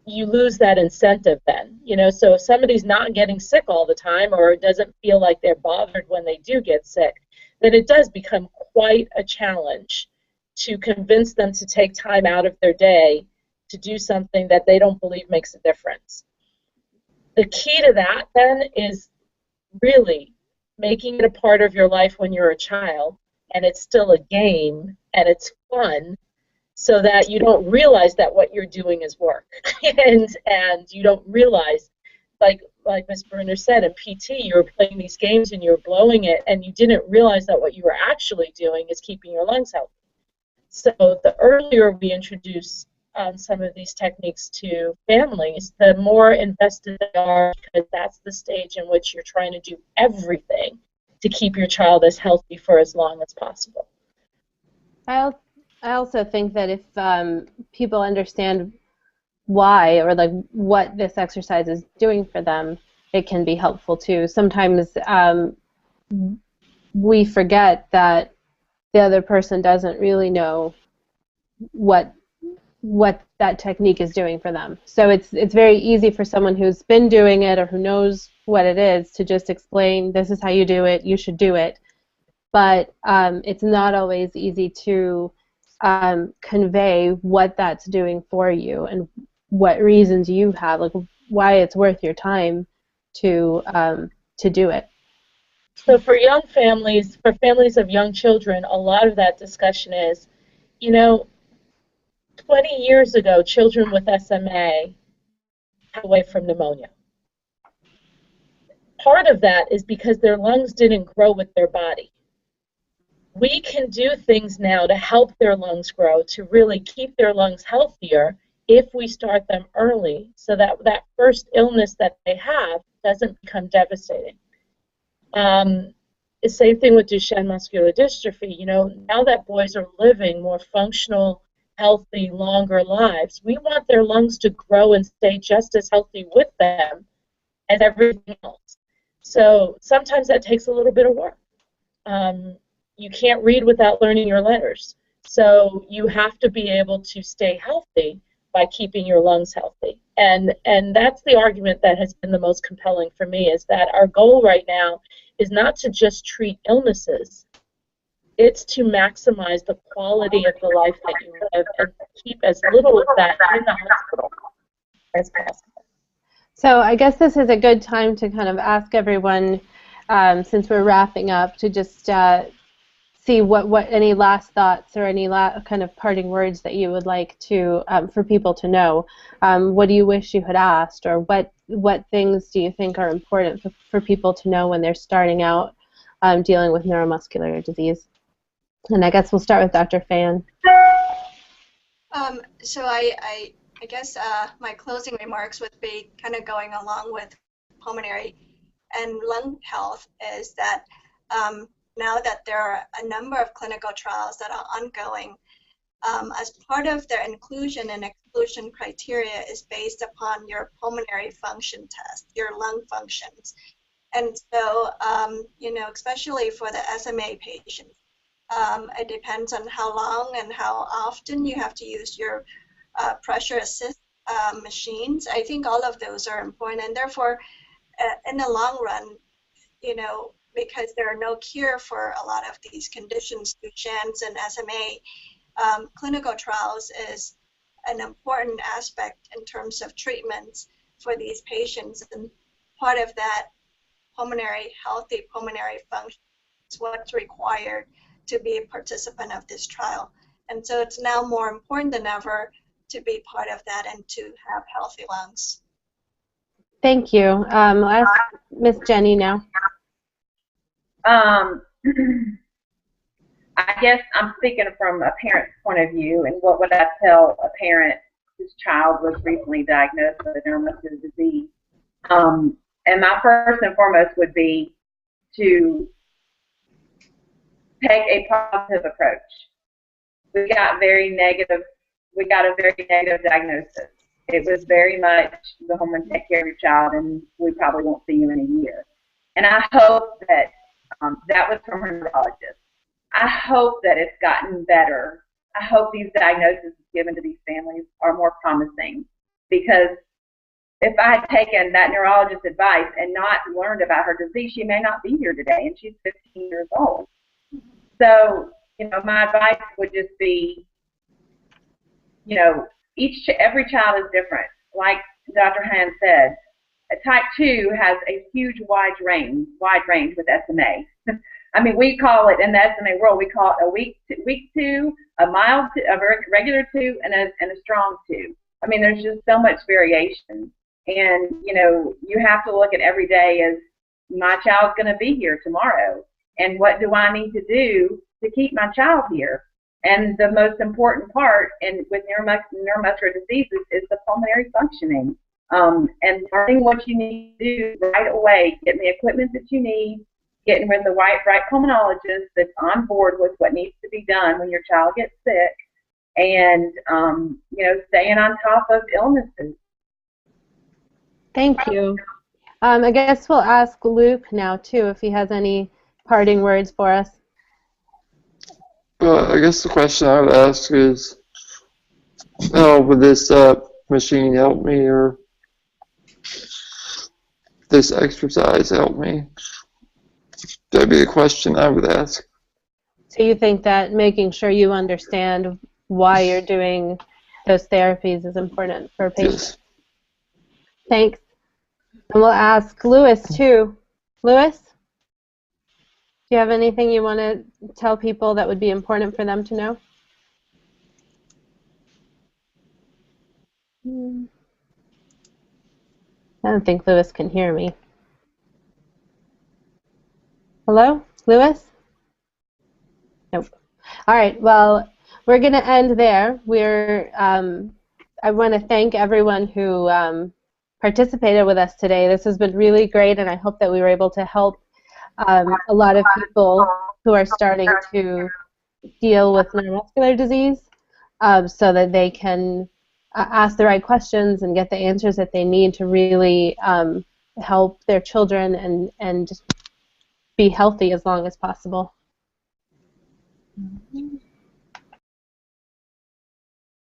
you lose that incentive then. You know, so if somebody's not getting sick all the time or doesn't feel like they're bothered when they do get sick, then it does become quite a challenge to convince them to take time out of their day to do something that they don't believe makes a difference. The key to that then is really making it a part of your life when you're a child, and it's still a game and it's fun, so that you don't realize that what you're doing is work, and you don't realize, like Ms. Bruner said, in PT, you were playing these games and you were blowing it, and you didn't realize that what you were actually doing is keeping your lungs healthy. So the earlier we introduce some of these techniques to families, the more invested they are, because that's the stage in which you're trying to do everything to keep your child as healthy for as long as possible. I also think that if people understand why, or like what this exercise is doing for them, it can be helpful too. Sometimes we forget that the other person doesn't really know what that technique is doing for them. So it's very easy for someone who's been doing it or who knows what it is to just explain, this is how you do it, you should do it. But it's not always easy to convey what that's doing for you and what reasons you have, like why it's worth your time to do it. So for young families, for families of young children, a lot of that discussion is, you know, 20 years ago, children with SMA passed away from pneumonia. Part of that is because their lungs didn't grow with their body. We can do things now to help their lungs grow, to really keep their lungs healthier if we start them early, so that that first illness that they have doesn't become devastating. The same thing with Duchenne muscular dystrophy. You know, now that boys are living more functional, healthy, longer lives, we want their lungs to grow and stay just as healthy with them as everything else. So sometimes that takes a little bit of work. You can't read without learning your letters. So you have to be able to stay healthy by keeping your lungs healthy. And that's the argument that has been the most compelling for me, is that our goal right now is not to just treat illnesses. It's to maximize the quality of the life that you live and keep as little of that in the hospital as possible. So I guess this is a good time to kind of ask everyone, since we're wrapping up, to just see what any last thoughts or any kind of parting words that you would like to for people to know. What do you wish you had asked, or what things do you think are important for people to know when they're starting out dealing with neuromuscular disease? And I guess we'll start with Dr. Fan. So I guess my closing remarks would be kind of going along with pulmonary and lung health, is that now that there are a number of clinical trials that are ongoing, as part of their inclusion and exclusion criteria is based upon your pulmonary function test, your lung functions. And so, you know, especially for the SMA patients, it depends on how long and how often you have to use your pressure assist machines. I think all of those are important, and therefore, in the long run, you know, because there are no cure for a lot of these conditions, Duchenne's and SMA, clinical trials is an important aspect in terms of treatments for these patients, and part of that healthy pulmonary function is what's required to be a participant of this trial. And so it's now more important than ever to be part of that and to have healthy lungs. Thank you. I'll ask Miss Jenny now. I guess I'm speaking from a parent's point of view, and what would I tell a parent whose child was recently diagnosed with a neuromuscular disease? And my first and foremost would be to take a positive approach. We got a very negative diagnosis. It was very much go home and take care of your child, and we probably won't see you in a year. And I hope that that was from her neurologist. I hope that it's gotten better. I hope these diagnoses given to these families are more promising, because if I had taken that neurologist's advice and not learned about her disease, she may not be here today, and she's 15 years old. So, you know, my advice would just be, you know, every child is different. Like Dr. Han said, type 2 has a huge wide range with SMA. I mean, we call it in the SMA world, we call it a weak 2, a mild 2, a regular 2, and a strong 2. I mean, there's just so much variation. And, you know, you have to look at every day as my child's going to be here tomorrow. And what do I need to do to keep my child here? And the most important part with neuromuscular diseases is the pulmonary functioning. And learning what you need to do right away, getting the equipment that you need, getting with the right pulmonologist that's on board with what needs to be done when your child gets sick, and, you know, staying on top of illnesses. Thank you. I guess we'll ask Luke now, too, if he has any parting words for us. I guess the question I would ask is, how would this machine help me, or this exercise help me? That'd be the question I would ask. So you think that making sure you understand why you're doing those therapies is important for patients? Yes. Thanks. And we'll ask Louis, too. Louis, do you have anything you want to tell people that would be important for them to know? I don't think Louis can hear me. Hello, Louis? Nope. All right, well, we're going to end there. I want to thank everyone who participated with us today. This has been really great, and I hope that we were able to help a lot of people who are starting to deal with neuromuscular disease so that they can ask the right questions and get the answers that they need to really help their children and be healthy as long as possible. Mm-hmm.